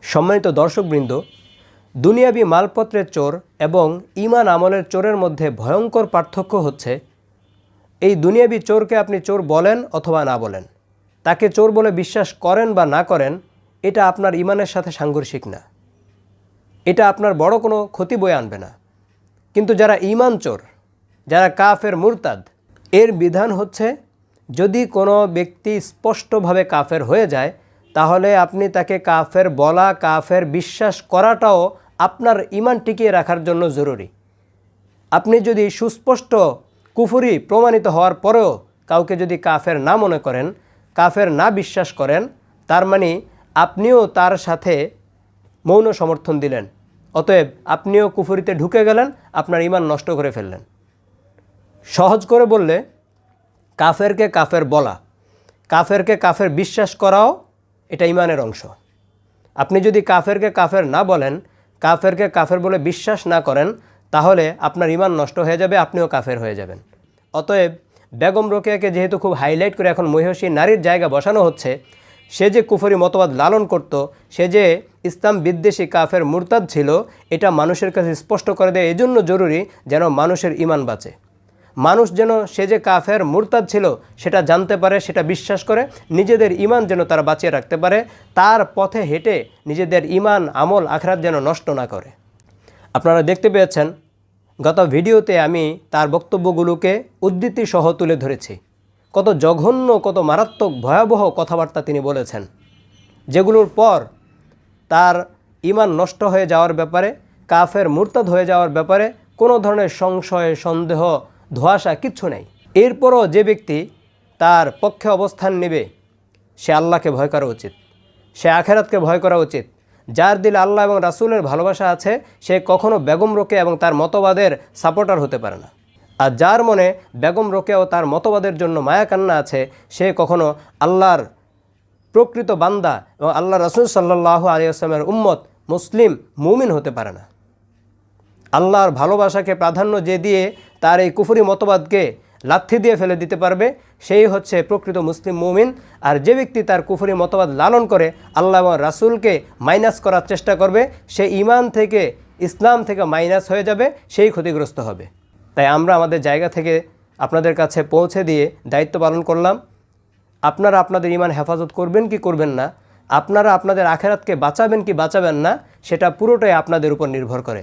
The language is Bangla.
সম্মানিত দর্শকবৃন্দ, দুনিয়াবি মালপত্রের চোর এবং ঈমান আমলের চোরের মধ্যে ভয়ঙ্কর পার্থক্য হচ্ছে এই দুনিয়াবি চোরকে আপনি চোর বলেন অথবা না বলেন, তাকে চোর বলে বিশ্বাস করেন বা না করেন, এটা আপনার ঈমানের সাথে সাংঘর্ষিক না, এটা আপনার বড় কোনো ক্ষতি বয়ে আনবে না। কিন্তু যারা ঈমান চোর, যারা কাফের মুরতাদ, এর বিধান হচ্ছে যদি কোনো ব্যক্তি স্পষ্টভাবে কাফের হয়ে যায় তাহলে আপনি তাকে কাফের বলা, কাফের বিশ্বাস করাটাও আপনার ঈমান টিকিয়ে রাখার জন্য জরুরি। আপনি যদি সুস্পষ্ট কুফরি প্রমাণিত হওয়ার পরেও কাউকে যদি কাফের না মনে করেন, কাফের না বিশ্বাস করেন, তার মানে আপনিও তার সাথে মৌন সমর্থন দিলেন, অতএব আপনিও কুফরিতে ঢুকে গেলেন, আপনার ঈমান নষ্ট করে ফেললেন। সহজ করে বললে, কাফেরকে কাফের বলা, কাফেরকে কাফের বিশ্বাস করাও এটা ঈমানের অংশ। আপনি যদি কাফেরকে কাফের না বলেন, কাফেরকে কাফের বলে বিশ্বাস না করেন, তাহলে আপনার ঈমান নষ্ট হয়ে যাবে, আপনিও কাফের হয়ে যাবেন। অতএব বেগম রোকেয়াকে যেহেতু খুব হাইলাইট করে এখন মহিষী নারীর জায়গা বসানো হচ্ছে, সে যে কুফরি মতবাদ লালন করত, সে যে ইসলাম বিদ্বেষী কাফের মুরতাদ ছিল, এটা মানুষের কাছে স্পষ্ট করে দেয় এজন্য জরুরি যেন মানুষের ঈমান বাঁচে। মানুষ যেন সে যে কাফের মুরতাদ ছিল সেটা জানতে পারে, সেটা বিশ্বাস করে নিজেদের ঈমান যেন তারা বাঁচিয়ে রাখতে পারে, তার পথে হেঁটে নিজেদের ঈমান আমল আখিরাত যেন নষ্ট না করে। আপনারা দেখতে পেয়েছেন গত ভিডিওতে আমি তার বক্তব্যগুলোকে উদ্ধৃতি সহ তুলে ধরেছি। কত জঘন্য, কত মারাত্মক ভয়াবহ কথাবার্তা তিনি বলেছেন, যেগুলোর পর তার ঈমান নষ্ট হয়ে যাওয়ার ব্যাপারে, কাফের মুরতাদ হয়ে যাওয়ার ব্যাপারে কোনো ধরনের সংশয়, সন্দেহ, ধোঁয়াশা কিচ্ছু নেই। এরপরও যে ব্যক্তি তার পক্ষে অবস্থান নেবে সে আল্লাহকে ভয় করা উচিত, সে আখেরাতকে ভয় করা উচিত। যার দিলে আল্লাহ এবং রাসূলের ভালোবাসা আছে সে কখনো বেগম রোকেয়া এবং তার মতবাদের সাপোর্টার হতে পারে না। আর যার মনে বেগম রোকেয়া ও তার মতবাদের জন্য মায়া কান্না আছে সে কখনো আল্লাহর প্রকৃত বান্দা এবং আল্লাহ রাসূল সাল্লাল্লাহু আলাইহি ওয়াসাল্লামের উম্মত, মুসলিম, মুমিন হতে পারে না। আল্লাহর ভালোবাসাকে প্রাধান্য যে দিয়ে তার এই কুফরি মতবাদকে লাথি দিয়ে ফেলে দিতে পারবে সেই হচ্ছে প্রকৃত মুসলিম মুমিন। আর যে ব্যক্তি তার কুফরি মতবাদ লালন করে আল্লাহ এবং রাসূলকে মাইনাস করার চেষ্টা করবে, সে ঈমান থেকে, ইসলাম থেকে মাইনাস হয়ে যাবে, সেই ক্ষতিগ্রস্ত হবে। তাই আমরা আমাদের জায়গা থেকে আপনাদের কাছে পৌঁছে দিয়ে দায়িত্ব পালন করলাম। আপনারা আপনাদের ঈমান হেফাজত করবেন কি করবেন না, আপনারা আপনাদের আখেরাতকে বাঁচাবেন কি বাঁচাবেন না, সেটা পুরোটাই আপনাদের উপর নির্ভর করে।